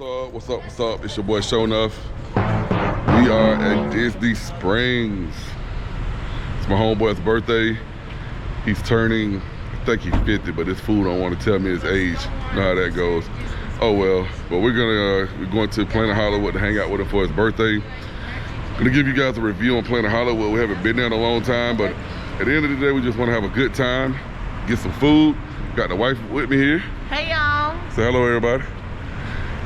What's up? What's up? It's your boy Shonuff. We are at Disney Springs. It's my homeboy's birthday. He's turning, I think he's 50, but this fool don't want to tell me his age. You know how that goes. Oh well. But we're going to Planet Hollywood to hang out with him for his birthday. Gonna give you guys a review on Planet Hollywood. We haven't been there in a long time, but at the end of the day, we just want to have a good time, get some food. Got the wife with me here. Hey y'all. Say hello everybody.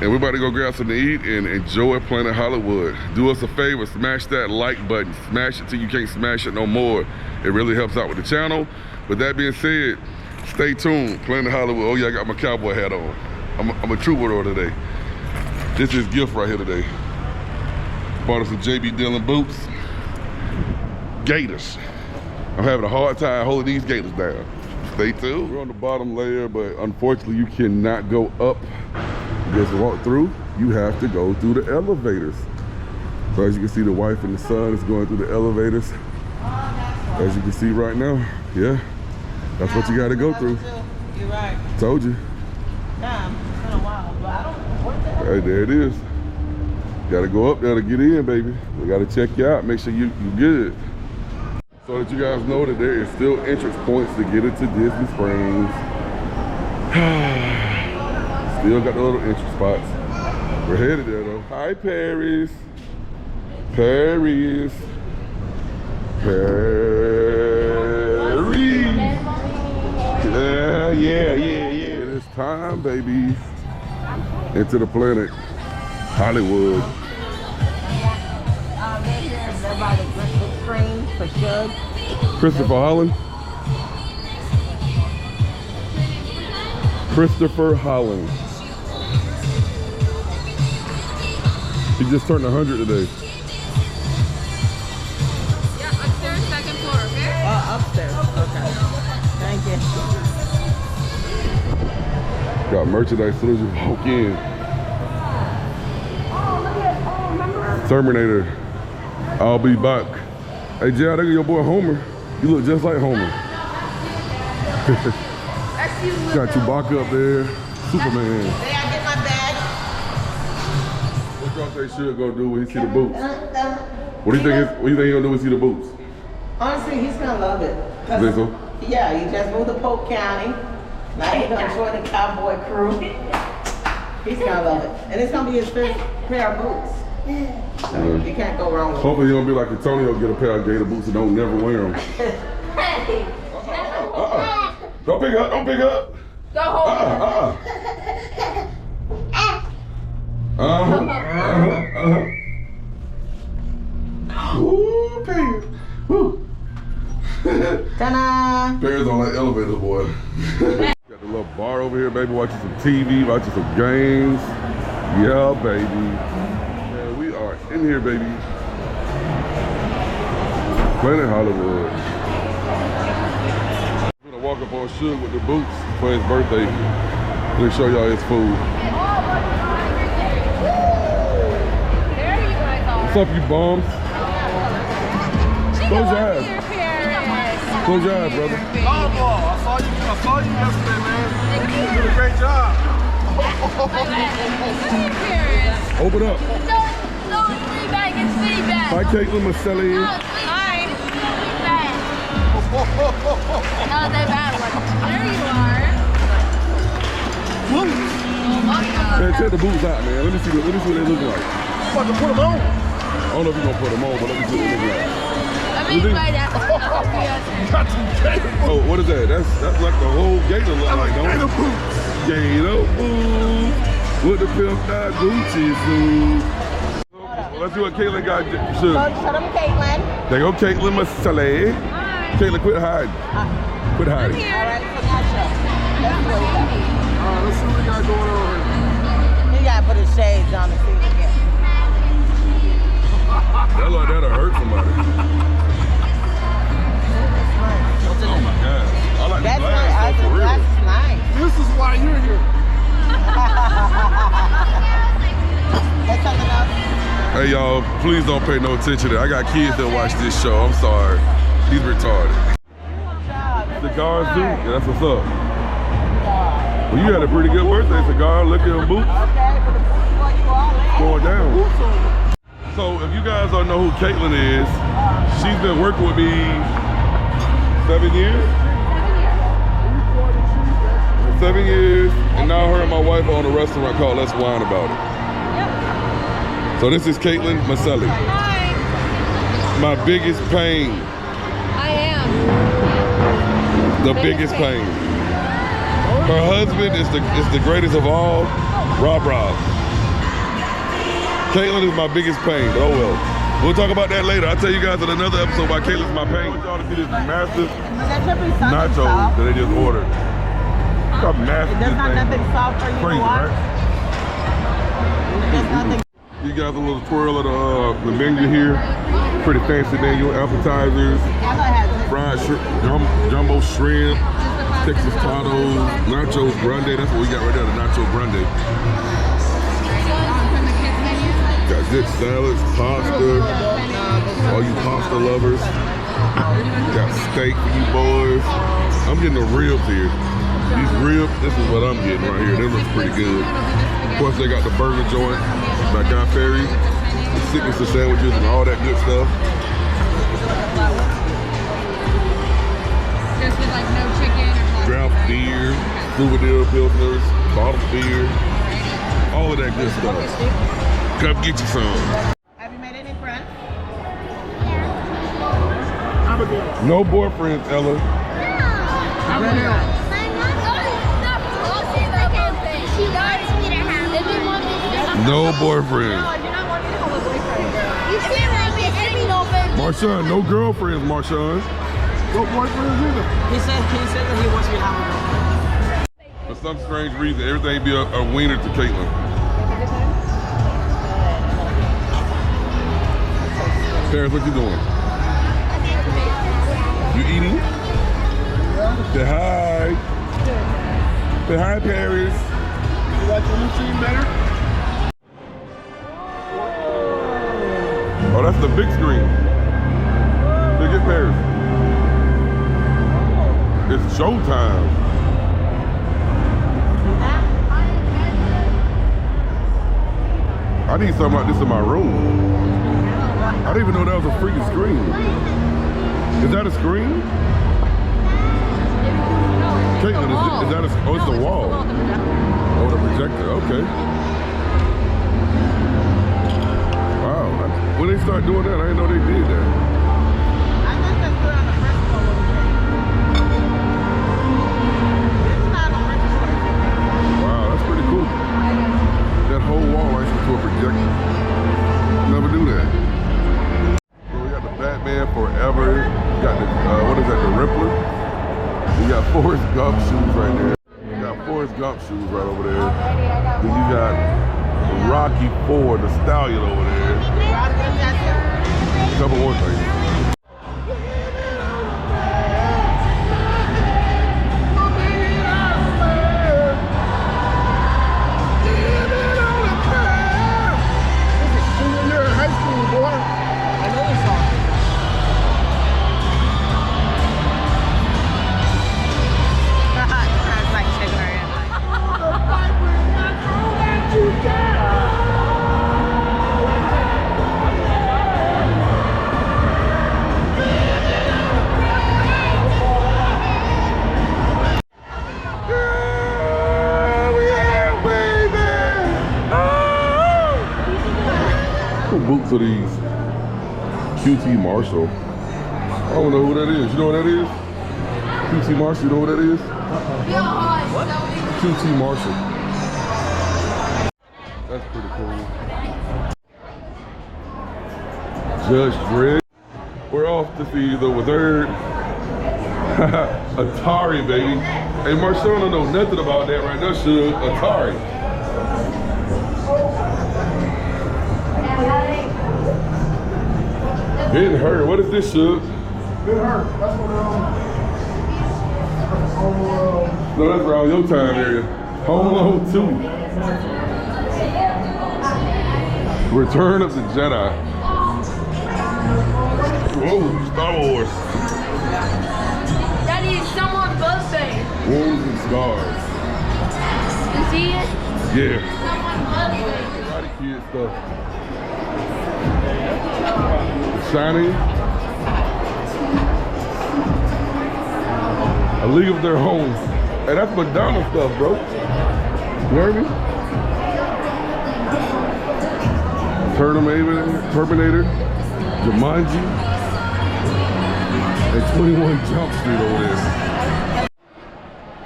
And we're about to go grab something to eat and enjoy Planet Hollywood. Do us a favor, smash that like button. Smash it till you can't smash it no more. It really helps out with the channel. With that being said, stay tuned. Planet Hollywood. Oh yeah, I got my cowboy hat on. I'm a troubadour today. This is gift right here today. Bought us some JB Dillon boots. Gators. I'm having a hard time holding these gators down. Stay tuned. We're on the bottom layer, but unfortunately you cannot go up. Just walk through. You have to go through the elevators. So as you can see, the wife and the son is going through the elevators. As you can see right now, yeah, that's what you got to go through. You're right. Told you. Nah, it's been a while, but I don't work that. Hey, there it is. Got to go up there to get in, baby. We got to check you out. Make sure you good. So that you guys know that there is still entrance points to get into Disney Springs. Still got the little entry spots. We're headed there though. Hi, Paris. Paris. Paris. Yeah. It's time, baby. Into the Planet Hollywood. They're here. They're by the big screen for Shug. Christopher Holland. Christopher Holland. He just turned 100 today. Yeah, upstairs, second floor, okay? Upstairs. Okay. Thank you. Got merchandise as soon as you walk in. Terminator. I'll be back. Hey, Jay, there go your boy Homer. You look just like Homer. Got Chewbacca up there. Superman. May I get my bag? What y'all think Suge gonna do when he see the boots? What do you think he gonna do when he see the boots? Honestly, he's gonna love it. You think so? Yeah, he just moved to Polk County. Now he's gonna join the cowboy crew. He's gonna love it. And it's gonna be his first pair of boots. So you can't go wrong with it. Hopefully he don't be like Antonio, get a pair of gator boots and don't never wear them. Don't pick up, don't pick up. Go home. Ooh, Paris. Woo. Ta-da! Paris on that elevator, boy. Got the little bar over here, baby, watching some TV, watching some games. Yeah, baby. Man, we are in here, baby. Planet Hollywood. I'm gonna walk up on Suge with the boots for his birthday. Let me show y'all his food. There you guys are. What's up, you bums? Close your eyes. Close your eyes, brother. I saw you yesterday, man. You did a great job. Open up. No, free bag, it's free bag. Hi, Caitlin Maselli. Hi. Free bag. No, they bad one. There you are. Man, take the boots out, man. Let me see what they look like. About to put them on. I don't know if you're gonna put them on, but let me see what they look like. Let me try that. Got some gator boots. Oh, what is that? That's like the whole gator look like, don't Gator it? boots. Gator boots with the pimp that Gucci suit. Let's see what Caitlin got. So them Caitlin. There go Caitlin Maselli. Caitlin, quit hiding. Quit hiding. All right, for that show. Let's see what we got going on here. You gotta put his shades on to see what you get. That look, that'll hurt somebody. Oh my God. I like the That's glass, nice. though, for real. That's nice. This is why you're here. That's something else. Hey y'all, please don't pay no attention to that. I got kids that watch this show. I'm sorry. He's retarded. Cigar Zoo? Yeah, that's what's up. Well, you had a pretty good birthday, Cigar. Look at them boots. Okay, for the fall down. So if you guys don't know who Caitlin is, she's been working with me 7 years? 7 years, and now her and my wife own a restaurant called Let's Wine About It. So this is Caitlin Maselli. Hi. My biggest pain. I am. The biggest pain. Her husband is the greatest of all, Rob. Caitlin is my biggest pain, but oh well. We'll talk about that later. I'll tell you guys in another episode why Caitlin's my pain. I want y'all to see this massive nachos that they just ordered. Look how massive There's this not thing nothing is. soft for you Crazy, to watch. right? There's nothing. You guys a little twirl of the menu here. Pretty fancy menu. Appetizers, fried shrimp, jumbo shrimp, Texas tacos, nachos grande. That's what we got right there, the nacho grande. Got good salads, pasta. All you pasta lovers. Got steak for you boys. I'm getting the ribs here. These ribs, this is what I'm getting right here. They look pretty good. Of course, they got the burger joint by Guy Fieri, the signature sandwiches and all that good stuff. Just with like no chicken or Draft beer, souvenir pilsners, bottled beer, all of that good stuff. Come get you some. Have you made any friends? No boyfriends, Ella. No boyfriends. Marshawn, no girlfriends, Marshawn. No boyfriends either. He said that he wants me to have a girlfriend. For some strange reason, everything be a wiener to Caitlin. Paris, what you doing? You eating? Say hi. Say hi, Paris. You like the new team better? Oh, that's the big screen. Look at Paris. It's showtime. I need something like this in my room. I didn't even know that was a freaking screen. Is that a screen? Caitlin, is that a, oh, it's the wall. Oh, the projector, okay. Wow, when they start doing that, I didn't know they did that. I think that's good on the first floor. It's not on the first floor. Wow, that's pretty cool. That whole wall right into a projector. Never do that. So we got the Batman Forever. We got the, what is that, the Rippler? We got Forrest Gump shoes right there. We got Forrest Gump shoes right over there. Then you got Rocky IV, the Stallion over there. Couple more things. You're in high school, boy. I know this song. It's like shaking her head. What boots are these? QT Marshall. I don't know who that is. You know what that is? QT Marshall, you know what that is? QT Marshall. That's pretty cool. Judge Dredd. We're off to see the Wizard. Atari, baby. Hey, Marshawn don't know nothing about that right now, Suge. Atari. Getting hurt. What is this, Suge? Been hurt. That's what No, that's around your time area. Home Alone 2. Return of the Jedi. Whoa, Star Wars. Daddy, it's someone's birthday. Wounds and scars. You see it? Yeah. Someone's birthday. kid stuff. Shiny. A League of Their Own. Hey, that's Madonna stuff, bro. You heard me? Terminator, Jumanji, and 21 Jump Street over there.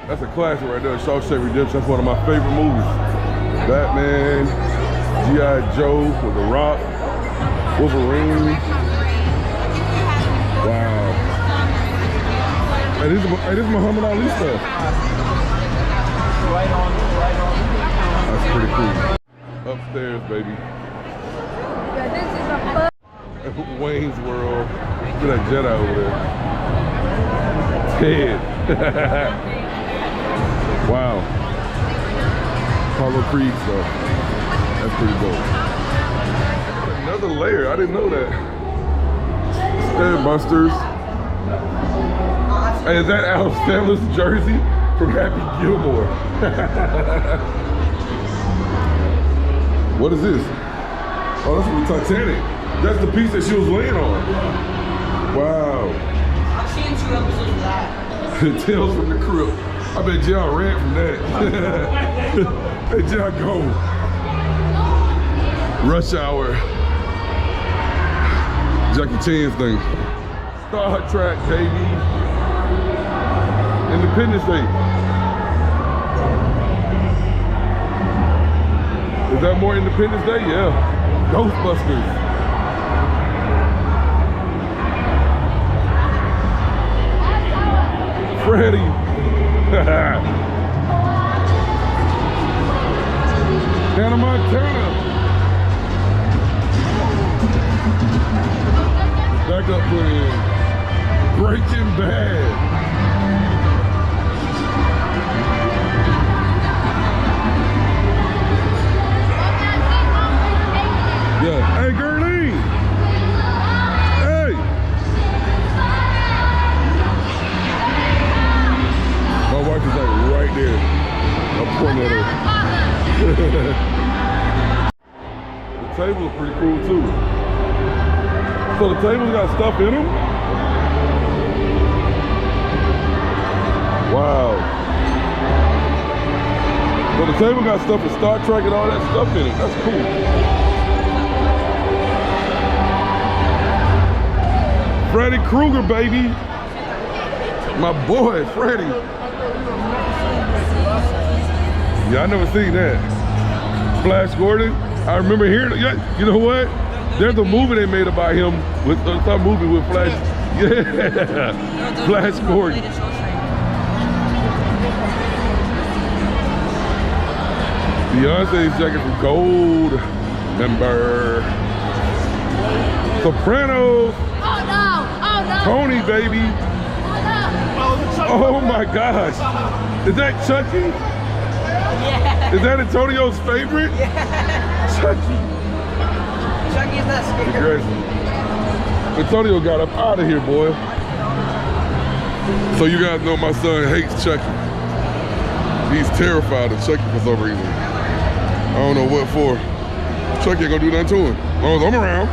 That's a classic right there, Shawshank Redemption. That's one of my favorite movies. Batman, G.I. Joe with The Rock, Wolverine. Wow. Hey, this is Muhammad Ali stuff. That's pretty cool. Upstairs, baby. Wayne's World. Look at that Jedi over there. Ted. Wow. Apollo Creed stuff. That's pretty dope. Another layer. I didn't know that. Busters. Hey, is that Al Stanley's jersey from Happy Gilmore? What is this? Oh, that's from the Titanic. That's the piece that she was laying on. Wow. I've seen 2 episodes of that. Tales from the Crypt. I bet John ran from that. Hey, John, go. Rush Hour. Jackie Chan's thing. Star Trek, baby. Independence Day. Is that more Independence Day? Yeah. Ghostbusters. Freddy. Hannah Montana. Backup plan. Breaking Bad. Yeah. Hey, Gerline. Hey. My wife is like right there. I'm pointing at her. The table is pretty cool too. So the table's got stuff in them? Wow. So the table got stuff with Star Trek and all that stuff in it. That's cool. Freddy Krueger, baby. My boy, Freddy. Yeah, I never seen that. Flash Gordon. I remember hearing it. Yeah, you know what? There's a movie they made about him with some movie with Flash. Yeah, Flash Gordon. Beyonce's jacket from Gold. Member. Sopranos. Oh no! Oh no! Tony, baby. Oh my gosh. Is that Chucky? Yeah. Is that Antonio's favorite? Yeah. Chucky. Chucky's not scared. Antonio got up out of here, boy. So you guys know my son hates Chucky. He's terrified of Chucky for some reason. I don't know what for. Chucky ain't gonna do nothing to him. As long as I'm around.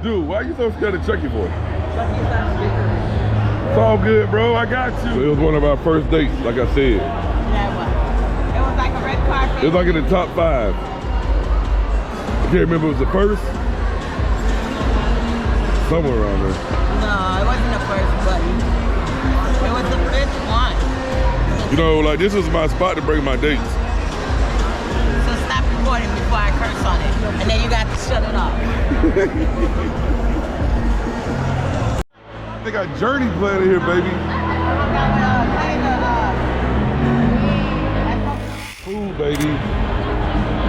Dude, why are you so scared of Chucky for? Chucky's not scared. It's all good, bro. I got you. It was one of our first dates, like I said. Yeah, what? It was like a red carpet. It was like in the top 5. I can't remember if it was the first. Somewhere around there. No, it wasn't the first, but it was the 5th one. You know, like this was my spot to bring my dates. So stop recording before I curse on it. And then you got to shut it off. They got Journey playing in here, baby. Ooh, baby.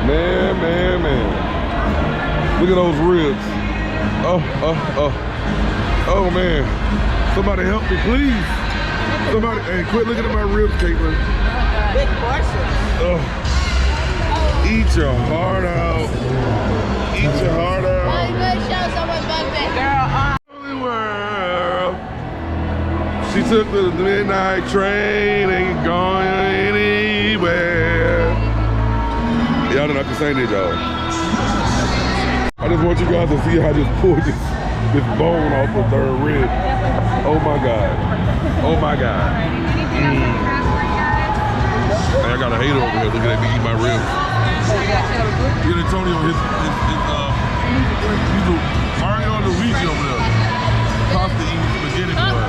Man. Look at those ribs. Oh, man. Somebody help me, please. Somebody, hey, quit looking at my ribs, Caitlin. Big portion. Eat your heart out. Eat your heart out. Girl, Holy world. She took the midnight train, ain't going anywhere. Yeah, I Y'all don't have to say that, y'all. I just want you guys to see how I just pulled this bone off the third rib. Oh my God. Oh my God. Hey, I got a hater over here looking at me eat my ribs. Look at Antonio, he's a Mario and Luigi over there. Pasta eating spaghetti boy.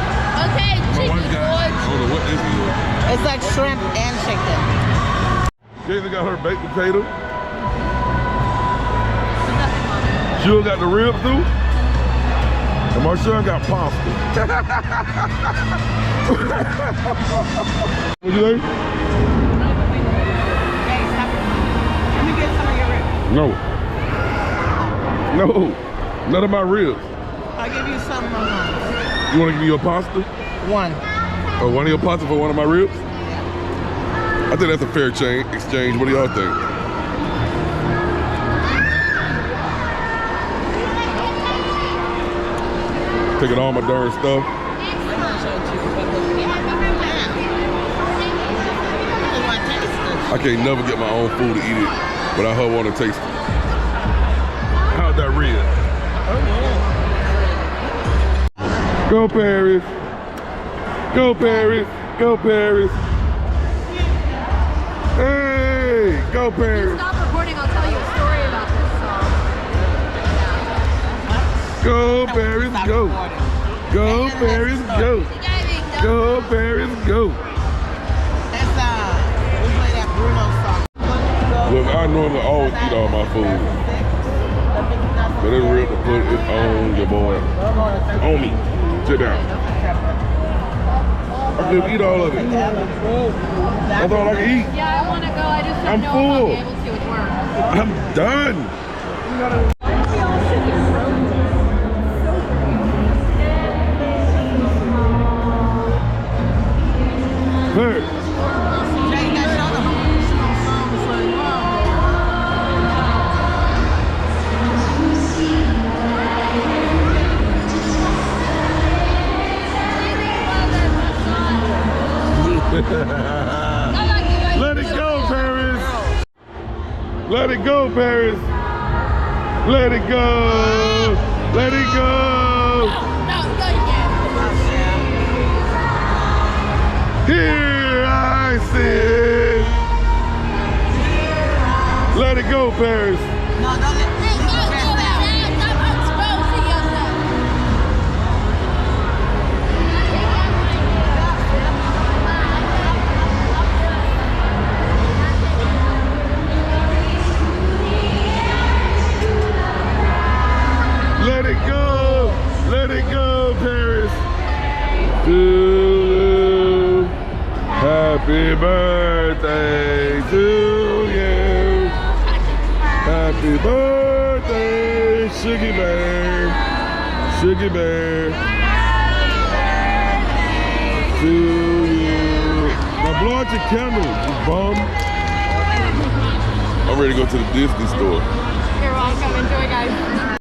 Okay, My chicken wife got, I boy. don't know what this is. It's like shrimp and chicken. Jayla got her baked potato. Jill got the ribs too. And my son got pasta. What you think? Hey, stop it. Let me get some of your ribs. No. No. None of my ribs. I'll give you some of mine. You want to give me your pasta? One. Or one of your pasta for one of my ribs? I think that's a fair exchange. What do y'all think? Taking all my darn stuff. I can't never get my own food to eat it, but I want to taste it. How's that rib? Go Paris. Go Paris. Go Paris. Hey, go Paris. Stop recording, I'll tell you a story about this song. Go Paris, go. Go Paris, go. Go Paris, go. That's we play that Bruno song. Look, I normally always eat all my food, but it's real to put it on your boy. On me. Sit down. I can eat all of it. That's all I can eat. Yeah, I want to go. I just don't I'm know full. if I'll be able to with work. I'm done. Hey. Let it go, Paris. Let it go, Paris. Let it go. Let it go. No, go again. Here I sit. Let it go, Paris. No, don't let me press that. Stop exposing yourself. Let it go. Let it go, Paris. To you. Happy birthday to you. Happy birthday, Sugar Bear. Sugar Bear. To you. Now blow out your candle, you bum. I'm ready to go to the Disney store. You're welcome. Enjoy, guys.